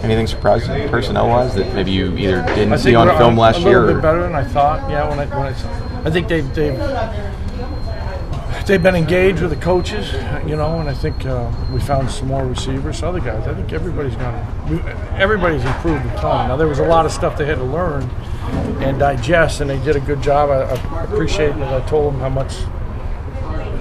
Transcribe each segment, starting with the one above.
Anything surprising personnel-wise that maybe you either didn't I see on film last year? A little bit better than I thought. Yeah, I think they've been engaged with the coaches, and I think we found some more receivers. Other guys, I think everybody's improved a ton. Now there was a lot of stuff they had to learn and digest, and they did a good job. I appreciate it. I told them how much,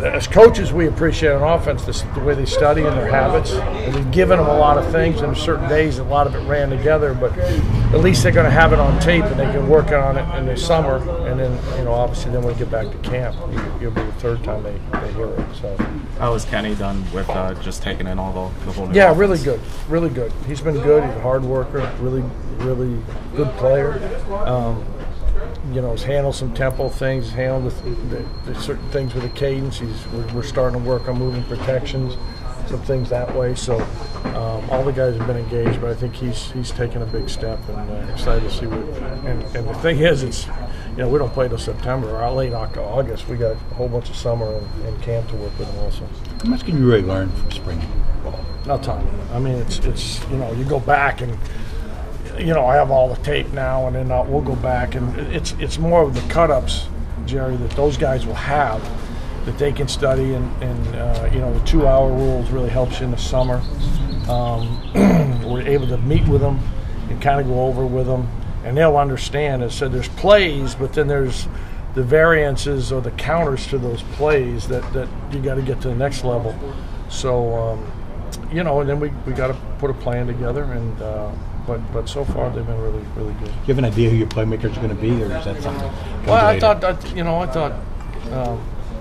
as coaches, we appreciate on offense the way they study and their habits. And we've given them a lot of things, and certain days a lot of it ran together, but at least they're going to have it on tape and they can work on it in the summer. And then, obviously, then when we get back to camp, you'll be the third time they hear it. So, how has Kenny done with just taking in all the whole new offense? Really good, really good. He's been good. He's a hard worker, really, really good player. He's handled some tempo things, handled the certain things with the cadence. We're starting to work on moving protections, some things that way. So all the guys have been engaged, but I think he's taken a big step, and excited to see what. And the thing is, it's we don't play till September or late August. We got a whole bunch of summer and camp to work with them also. How much can you really learn from spring ball? A ton. I mean, it's you go back and. I have all the tape now, and then we'll go back, and it's more of the cut-ups, Jerry, that those guys will have that they can study, and the 2-hour rules really helps you in the summer. We're able to meet with them and kind of go over with them, and they'll understand. As I said, there's plays, but then there's the variances or the counters to those plays that you got to get to the next level. So, and then we got to put a plan together, and but so far they've been really, really good. Do you have an idea who your playmakers are going to be, or is that something? Well, I thought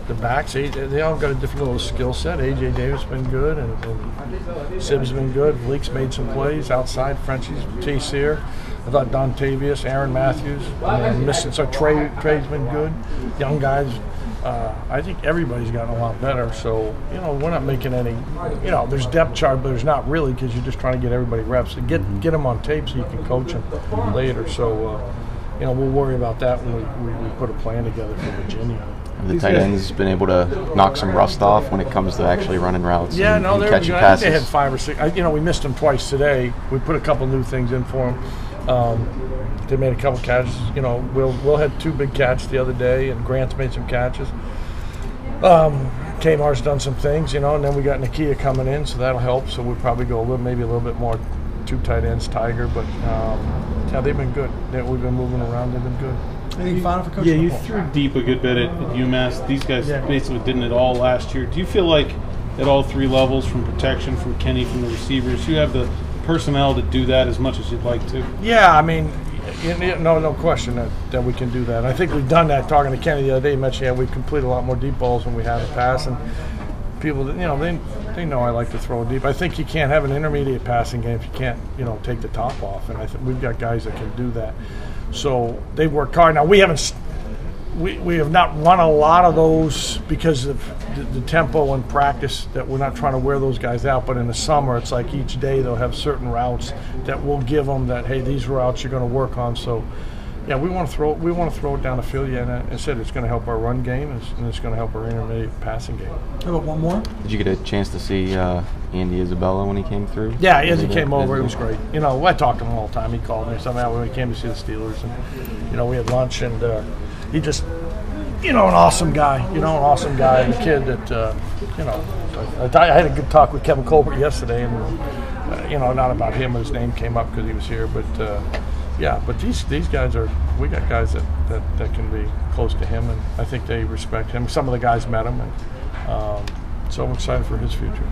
the backs, they all got a different little skill set. A.J. Davis been good, and Sibbs been good. Leaks made some plays outside. Frenchie's T-Sear. I thought Dontavius, Aaron Matthews, missing. So Trey's been good. Young guys. I think everybody's gotten a lot better. So, we're not making any, there's depth chart, but there's not really, because you're just trying to get everybody reps and get them on tape so you can coach them later. So, we'll worry about that when we put a plan together for Virginia. Have the tight ends been able to knock some rust off when it comes to actually running routes? Yeah, and catching passes? They had 5 or 6. We missed them twice today. We put a couple new things in for them. They made a couple catches. Will had 2 big catches the other day, and Grant's made some catches. Kamar's done some things, and then we got Nakia coming in, so that'll help. So we'll probably go maybe a little bit more 2 tight ends, Tiger. But they've been good. We've been moving around. They've been good. Anything final for Coach? Yeah, you threw deep a good bit at UMass. These guys basically didn't at all last year. Do you feel like at all 3 levels, from protection, from Kenny, from the receivers, you have the personnel to do that as much as you'd like to? Yeah, I mean, no question that we can do that. I think we've done that. Talking to Kenny the other day, he mentioned we've completed a lot more deep balls than we have in the past, and people, they know I like to throw deep. I think you can't have an intermediate passing game if you can't, take the top off, and I think we've got guys that can do that. So they work hard. Now we have not run a lot of those because of the tempo and practice, that we're not trying to wear those guys out. But in the summer, it's like each day they'll have certain routes that we'll give them that, hey, these routes you're going to work on. So, yeah, we want to throw it down the field. Yeah, and I said it's going to help our run game, and it's going to help our intermediate passing game. How about one more? Did you get a chance to see Andy Isabella when he came through? Yeah, as he came over, it was great. I talked to him all the time. He called me somehow when he came to see the Steelers, and we had lunch, and he just, an awesome guy. An awesome guy, and a kid that, I had a good talk with Kevin Colbert yesterday, and not about him. His name came up because he was here, but but these guys we got guys that can be close to him, and I think they respect him. Some of the guys met him, and so I'm excited for his future.